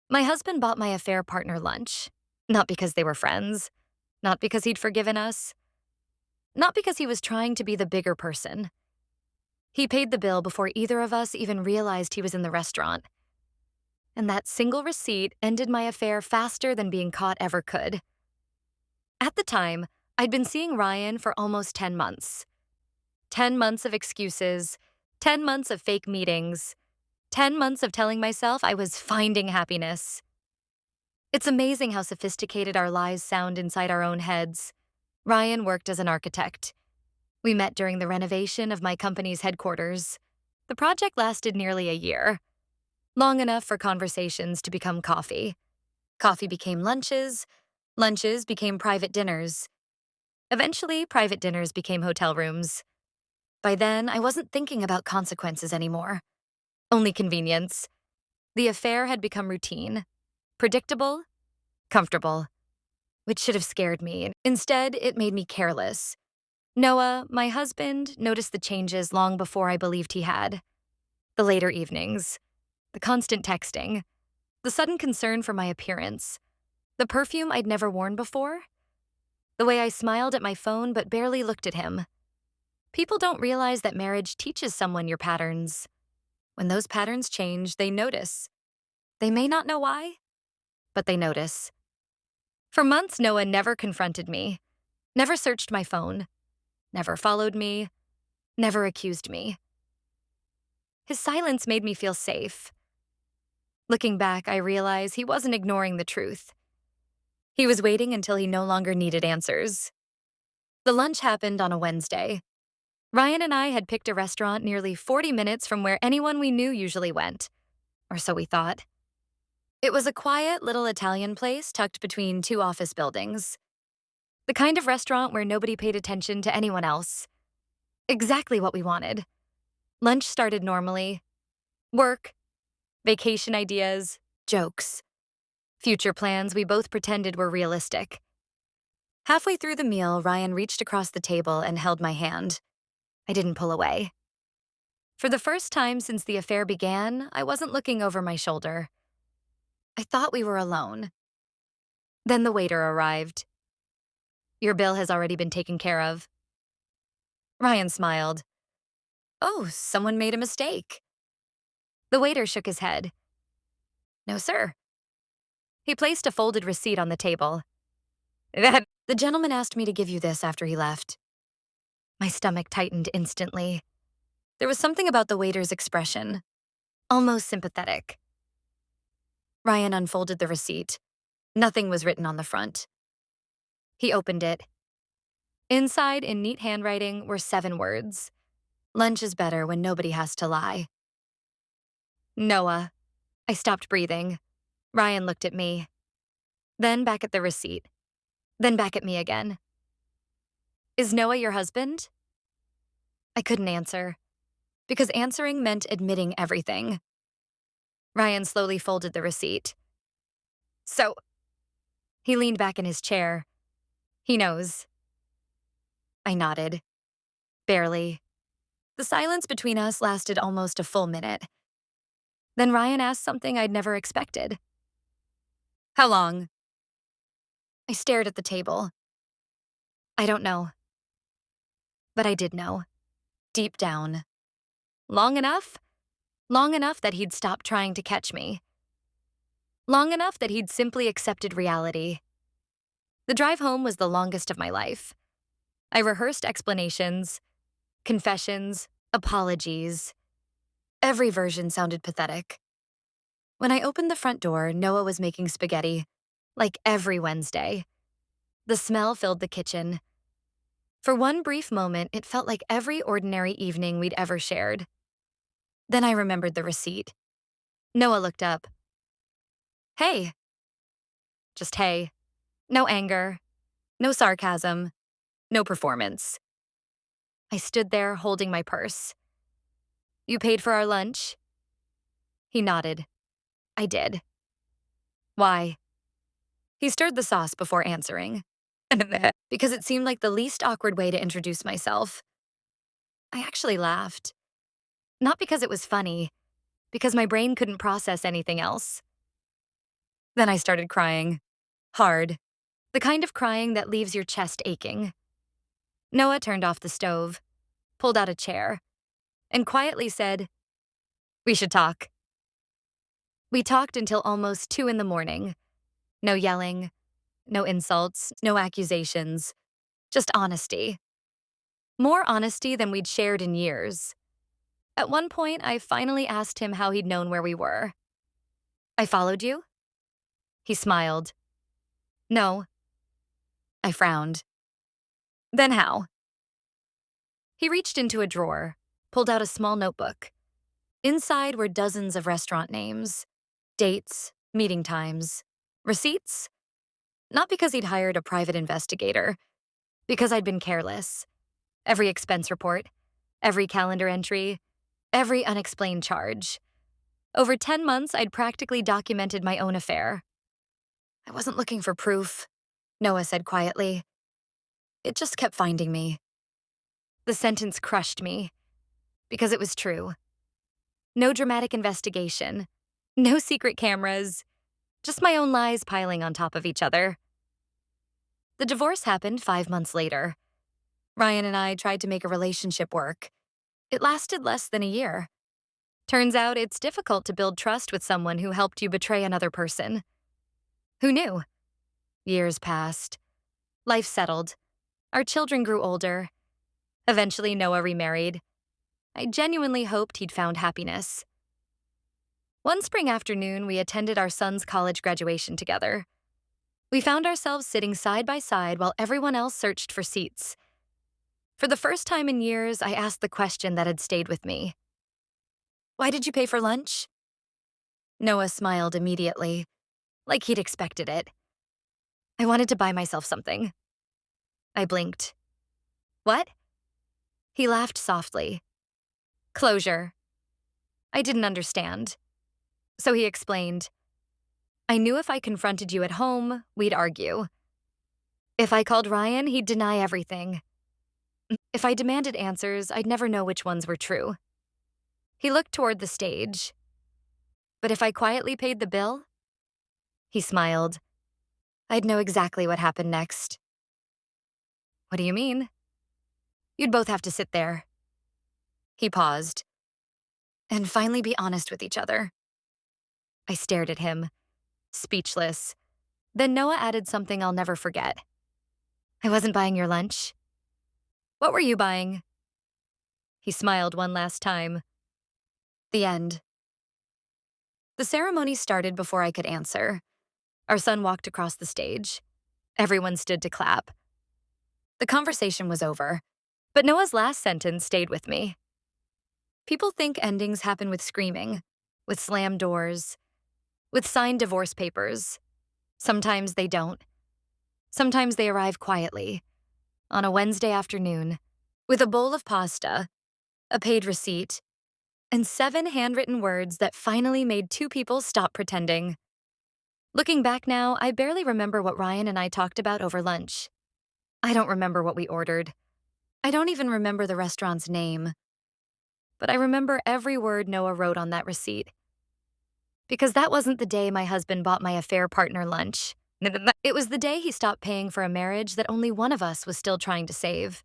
My husband bought my affair partner lunch. Not because they were friends, not because he'd forgiven us, not because he was trying to be the bigger person. He paid the bill before either of us even realized he was in the restaurant. And that single receipt ended my affair faster than being caught ever could. At the time, I'd been seeing Ryan for almost 10 months. 10 months of excuses, 10 months of fake meetings, 10 months of telling myself I was finding happiness. It's amazing how sophisticated our lies sound inside our own heads. Ryan worked as an architect. We met during the renovation of my company's headquarters. The project lasted nearly a year, long enough for conversations to become coffee. Coffee became lunches, lunches became private dinners. Eventually, private dinners became hotel rooms. By then, I wasn't thinking about consequences anymore, only convenience. The affair had become routine, predictable, comfortable, which should have scared me. Instead, it made me careless. Noah, my husband, noticed the changes long before I believed he had. The later evenings, the constant texting, the sudden concern for my appearance, the perfume I'd never worn before, the way I smiled at my phone but barely looked at him. People don't realize that marriage teaches someone your patterns. When those patterns change, they notice. They may not know why, but they notice. For months, Noah never confronted me, never searched my phone, never followed me, never accused me. His silence made me feel safe. Looking back, I realize he wasn't ignoring the truth. He was waiting until he no longer needed answers. The lunch happened on a Wednesday. Ryan and I had picked a restaurant nearly 40 minutes from where anyone we knew usually went, or so we thought. It was a quiet little Italian place tucked between two office buildings. The kind of restaurant where nobody paid attention to anyone else. Exactly what we wanted. Lunch started normally. Work, vacation ideas, jokes. Future plans we both pretended were realistic. Halfway through the meal, Ryan reached across the table and held my hand. I didn't pull away. For the first time since the affair began, I wasn't looking over my shoulder. I thought we were alone. Then the waiter arrived. "Your bill has already been taken care of." Ryan smiled. "Oh, someone made a mistake." The waiter shook his head. "No, sir." He placed a folded receipt on the table. The gentleman asked me to give you this after he left." My stomach tightened instantly. There was something about the waiter's expression, almost sympathetic. Ryan unfolded the receipt. Nothing was written on the front. He opened it. Inside, in neat handwriting, were 7 words. "Lunch is better when nobody has to lie." Noah. I stopped breathing. Ryan looked at me. Then back at the receipt. Then back at me again. "Is Noah your husband?" I couldn't answer, because answering meant admitting everything. Ryan slowly folded the receipt. "So," he leaned back in his chair. "He knows." I nodded. Barely. The silence between us lasted almost a full minute. Then Ryan asked something I'd never expected. "How long?" I stared at the table. I don't know. But I did know. Deep down. Long enough? Long enough that he'd stopped trying to catch me. Long enough that he'd simply accepted reality. The drive home was the longest of my life. I rehearsed explanations, confessions, apologies. Every version sounded pathetic. When I opened the front door, Noah was making spaghetti, like every Wednesday. The smell filled the kitchen. For one brief moment, it felt like every ordinary evening we'd ever shared. Then I remembered the receipt. Noah looked up. "Hey." Just hey. No anger. No sarcasm. No performance. I stood there holding my purse. "You paid for our lunch?" He nodded. I did. "Why?" He stirred the sauce before answering. Because it seemed like the least awkward way to introduce myself. I actually laughed. Not because it was funny, because my brain couldn't process anything else. Then I started crying. Hard. The kind of crying that leaves your chest aching. Noah turned off the stove, pulled out a chair, and quietly said, "We should talk." We talked until almost 2 in the morning. No yelling, no insults, no accusations, just honesty. More honesty than we'd shared in years. At one point, I finally asked him how he'd known where we were. "I followed you?" He smiled. "No." I frowned. "Then how?" He reached into a drawer, pulled out a small notebook. Inside were dozens of restaurant names, dates, meeting times, receipts. Not because he'd hired a private investigator, because I'd been careless. Every expense report, every calendar entry, every unexplained charge. Over 10 months, I'd practically documented my own affair. "I wasn't looking for proof," Noah said quietly. "It just kept finding me." The sentence crushed me, because it was true. No dramatic investigation, no secret cameras, just my own lies piling on top of each other. The divorce happened 5 months later. Ryan and I tried to make a relationship work. It lasted less than a year. Turns out it's difficult to build trust with someone who helped you betray another person. Who knew? Years passed. Life settled. Our children grew older. Eventually, Noah remarried. I genuinely hoped he'd found happiness. One spring afternoon, we attended our son's college graduation together. We found ourselves sitting side by side while everyone else searched for seats. For the first time in years, I asked the question that had stayed with me. "Why did you pay for lunch?" Noah smiled immediately, like he'd expected it. "I wanted to buy myself something." I blinked. "What?" He laughed softly. "Closure." I didn't understand. So he explained. "I knew if I confronted you at home, we'd argue. If I called Ryan, he'd deny everything. If I demanded answers, I'd never know which ones were true." He looked toward the stage. "But if I quietly paid the bill?" He smiled. "I'd know exactly what happened next." "What do you mean?" "You'd both have to sit there." He paused. "And finally be honest with each other." I stared at him, speechless. Then Noah added something I'll never forget. "I wasn't buying your lunch." "What were you buying?" He smiled one last time. The end. The ceremony started before I could answer. Our son walked across the stage. Everyone stood to clap. The conversation was over, but Noah's last sentence stayed with me. People think endings happen with screaming, with slammed doors, with signed divorce papers. Sometimes they don't. Sometimes they arrive quietly, on a Wednesday afternoon, with a bowl of pasta, a paid receipt, and 7 handwritten words that finally made 2 people stop pretending. Looking back now, I barely remember what Ryan and I talked about over lunch. I don't remember what we ordered. I don't even remember the restaurant's name. But I remember every word Noah wrote on that receipt. Because that wasn't the day my husband bought my affair partner lunch. It was the day he stopped paying for a marriage that only one of us was still trying to save.